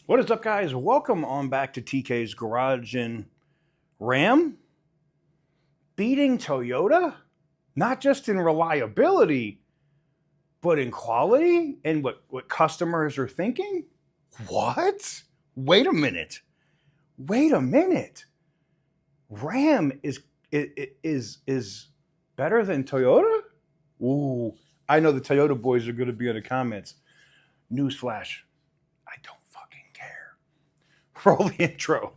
What is up, guys? Welcome on back to TK's Garage. And Ram beating Toyota, not just in reliability, but in quality and what customers are thinking. What? Wait a minute. Ram is better than Toyota? Ooh, I know the Toyota boys are going to be in the comments. Newsflash, I don't fucking care. Roll the intro.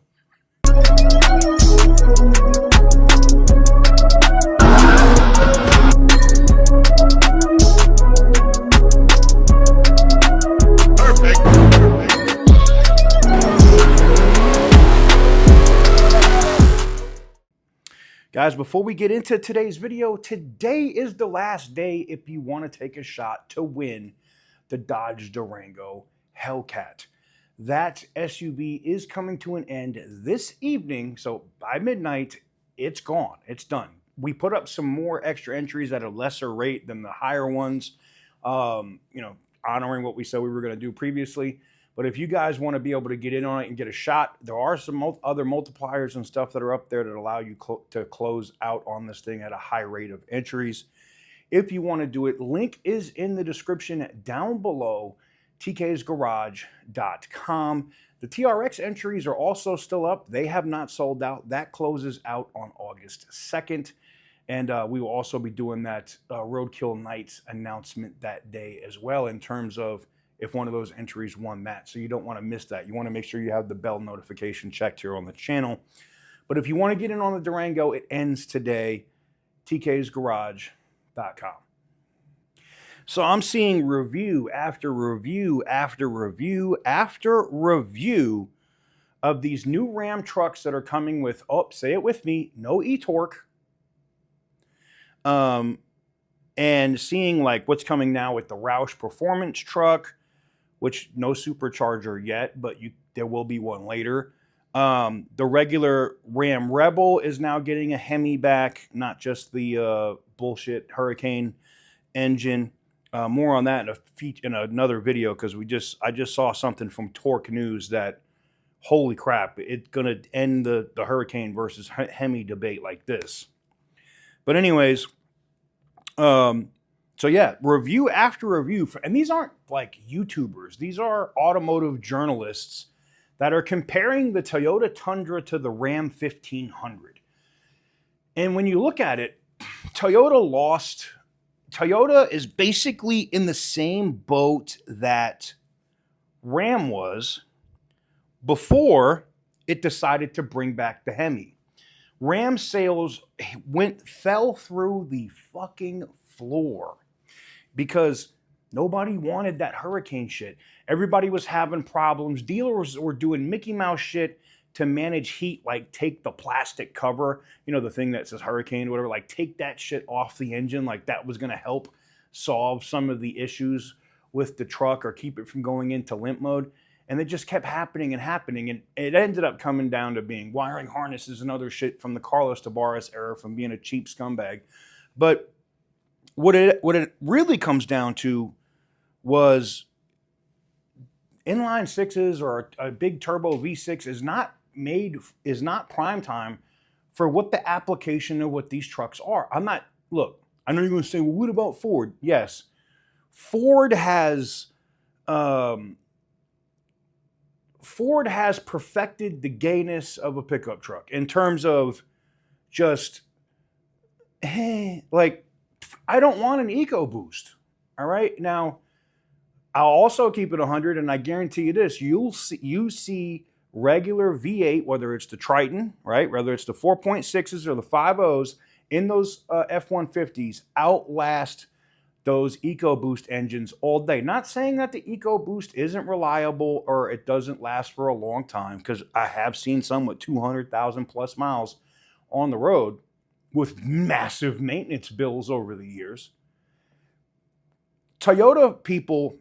Guys, before we get into today's video, today is the last day if you want to take a shot to win the Dodge Durango Hellcat. That SUV is coming to an end this evening, so by midnight, it's gone. It's done. We put up some more extra entries at a lesser rate than the higher ones, honoring what we said we were going to do previously. But if you guys want to be able to get in on it and get a shot, there are some other multipliers and stuff that are up there that allow you to close out on this thing at a high rate of entries. If you want to do it, link is in the description down below, tksgarage.com. The TRX entries are also still up. They have not sold out. That closes out on August 2nd. And we will also be doing that Roadkill Nights announcement that day as well in terms of if one of those entries won that. So you don't want to miss that. You want to make sure you have the bell notification checked here on the channel. But if you want to get in on the Durango, it ends today, tksgarage.com. So I'm seeing review after review after review after review of these new Ram trucks that are coming with, say it with me, no e-torque. And seeing like what's coming now with the Roush Performance truck, which no supercharger yet, but there will be one later. The regular Ram Rebel is now getting a Hemi back, not just the bullshit Hurricane engine. More on that in another video, because I just saw something from Torque News that, holy crap, it's gonna end the Hurricane versus Hemi debate like this. But anyways, so yeah, review after review, and these aren't like YouTubers. These are automotive journalists that are comparing the Toyota Tundra to the Ram 1500. And when you look at it, Toyota is basically in the same boat that Ram was before it decided to bring back the Hemi. Ram sales fell through the fucking floor because nobody wanted that Hurricane shit. Everybody was having problems. Dealers were doing Mickey Mouse shit to manage heat, like take the plastic cover, the thing that says Hurricane or whatever, like take that shit off the engine, like that was going to help solve some of the issues with the truck or keep it from going into limp mode. And it just kept happening and happening. And it ended up coming down to being wiring harnesses and other shit from the Carlos Tavares era, from being a cheap scumbag. But what it really comes down to was inline sixes or a big turbo V6 is not prime time for what the application of what these trucks are. I know you're going to say, well, what about Ford? Yes, Ford has perfected the gayness of a pickup truck in terms of just, like, I don't want an EcoBoost. All right. Now, I'll also keep it 100, and I guarantee you this: you see regular V8, whether it's the Triton, right, whether it's the 4.6s or the 5.0s, in those F-150s, outlast those EcoBoost engines all day. Not saying that the EcoBoost isn't reliable or it doesn't last for a long time, because I have seen some with 200,000 plus miles on the road with massive maintenance bills over the years. Toyota people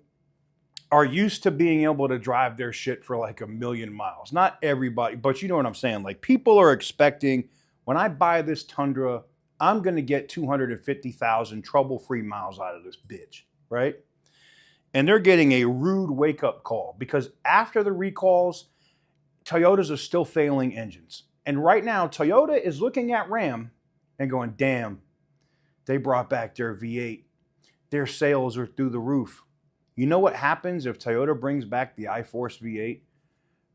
are used to being able to drive their shit for like 1 million miles. Not everybody, but you know what I'm saying. Like, people are expecting, when I buy this Tundra, I'm going to get 250,000 trouble-free miles out of this bitch, right? And they're getting a rude wake-up call because after the recalls, Toyotas are still failing engines. And right now, Toyota is looking at Ram and going, damn, they brought back their V8. Their sales are through the roof. You know what happens if Toyota brings back the iForce V8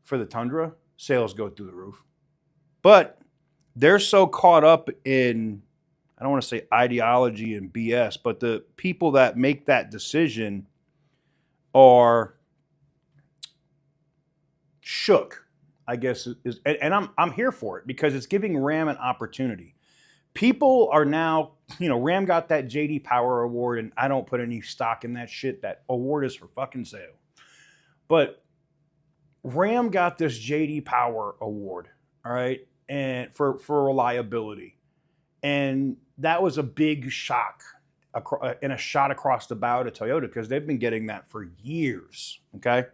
for the Tundra? Sales go through the roof. But they're so caught up in, I don't want to say ideology and BS, but the people that make that decision are shook, I guess. And I'm here for it because it's giving Ram an opportunity. People are now, Ram got that JD Power Award, and I don't put any stock in that shit. That award is for fucking sale. But Ram got this JD Power Award, all right, and for reliability. And that was a big shock and a shot across the bow to Toyota because they've been getting that for years, okay?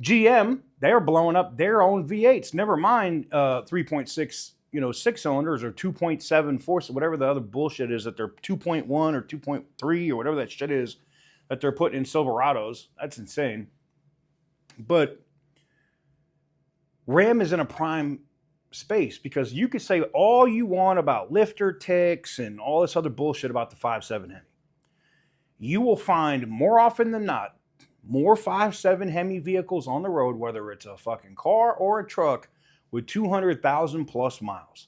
GM, they're blowing up their own V8s. Never mind 3.6, 6 cylinders or 2.7 force, whatever the other bullshit is that they're 2.1 or 2.3 or whatever that shit is that they're putting in Silverados. That's insane. But Ram is in a prime space because you could say all you want about lifter ticks and all this other bullshit about the 5.7 Hemi. You will find more often than not more 5.7 Hemi vehicles on the road, whether it's a fucking car or a truck with 200,000 plus miles.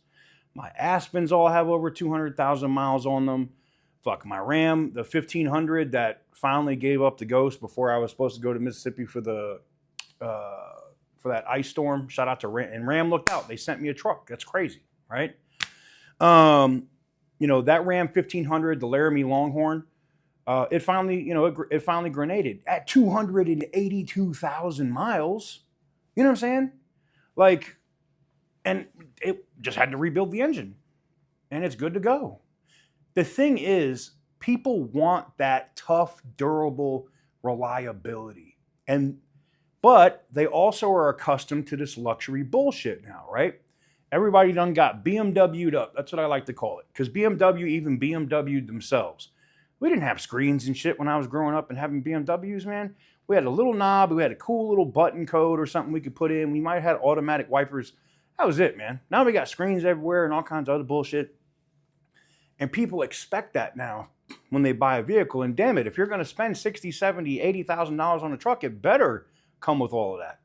My Aspens all have over 200,000 miles on them. Fuck, my Ram, the 1500 that finally gave up the ghost before I was supposed to go to Mississippi for the for that ice storm. Shout out to Ram. And Ram looked out. They sent me a truck. That's crazy, right? That Ram 1500, the Laramie Longhorn, it finally grenaded at 282,000 miles. You know what I'm saying? Like, and it just had to rebuild the engine. And it's good to go. The thing is, people want that tough, durable reliability. But they also are accustomed to this luxury bullshit now, right? Everybody done got BMW'd up. That's what I like to call it. Because BMW even BMW'd themselves. We didn't have screens and shit when I was growing up and having BMWs, man. We had a little knob. We had a cool little button code or something we could put in. We might have had automatic wipers. That was it, man. Now we got screens everywhere and all kinds of other bullshit. And people expect that now when they buy a vehicle. And damn it, if you're going to spend $60,000, $70,000, $80,000 on a truck, it better come with all of that.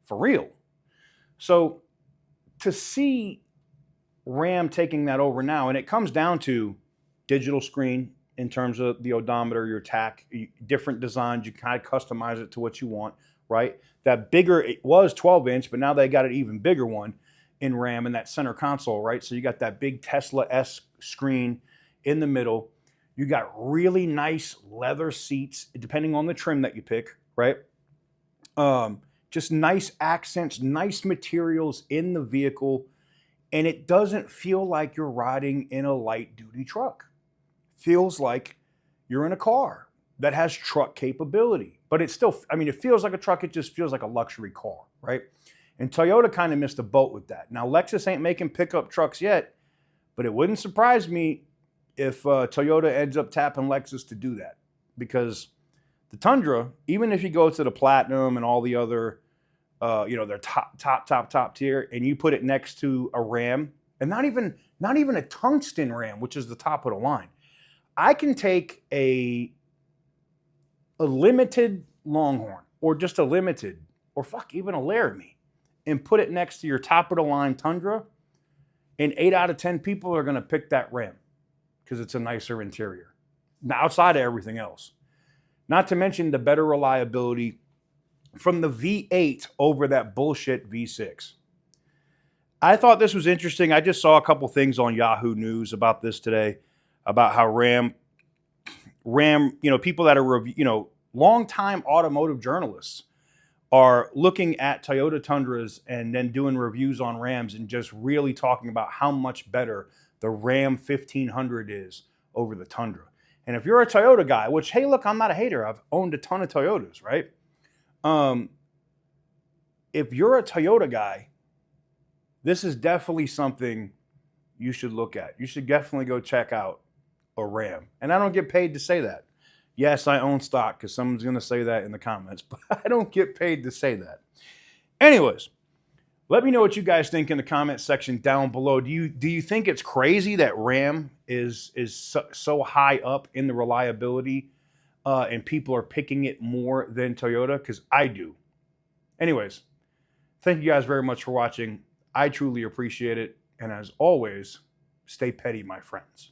For real. So to see Ram taking that over now, and it comes down to digital screen in terms of the odometer, your tach, different designs, you kind of customize it to what you want, right? That bigger, it was 12-inch, but now they got an even bigger one in Ram in that center console, right? So you got that big Tesla-esque screen in the middle. You got really nice leather seats, depending on the trim that you pick, right? Just nice accents, nice materials in the vehicle, and it doesn't feel like you're riding in a light-duty truck. Feels like you're in a car that has truck capability, but it still, it feels like a truck. It just feels like a luxury car, right? And Toyota kind of missed the boat with that. Now, Lexus ain't making pickup trucks yet, but it wouldn't surprise me if Toyota ends up tapping Lexus to do that, because the Tundra, even if you go to the Platinum and all the other, their top tier, and you put it next to a Ram, and not even a tungsten Ram, which is the top of the line. I can take a limited Longhorn, or just a limited, or even a Laramie, and put it next to your top of the line Tundra, and 8 out of 10 people are going to pick that Ram because it's a nicer interior. Now, outside of everything else. Not to mention the better reliability from the V8 over that bullshit V6. I thought this was interesting. I just saw a couple things on Yahoo News about this today, about how Ram, people that are, longtime automotive journalists are looking at Toyota Tundras and then doing reviews on Rams and just really talking about how much better the Ram 1500 is over the Tundra. And if you're a Toyota guy, which, hey, look, I'm not a hater. I've owned a ton of Toyotas, right? If you're a Toyota guy, this is definitely something you should look at. You should definitely go check out a Ram. And I don't get paid to say that. Yes, I own stock because someone's going to say that in the comments, but I don't get paid to say that. Anyways, let me know what you guys think in the comment section down below. Do you think it's crazy that Ram is so high up in the reliability, and people are picking it more than Toyota? Because I do. Anyways, thank you guys very much for watching. I truly appreciate it, and as always, stay petty, my friends.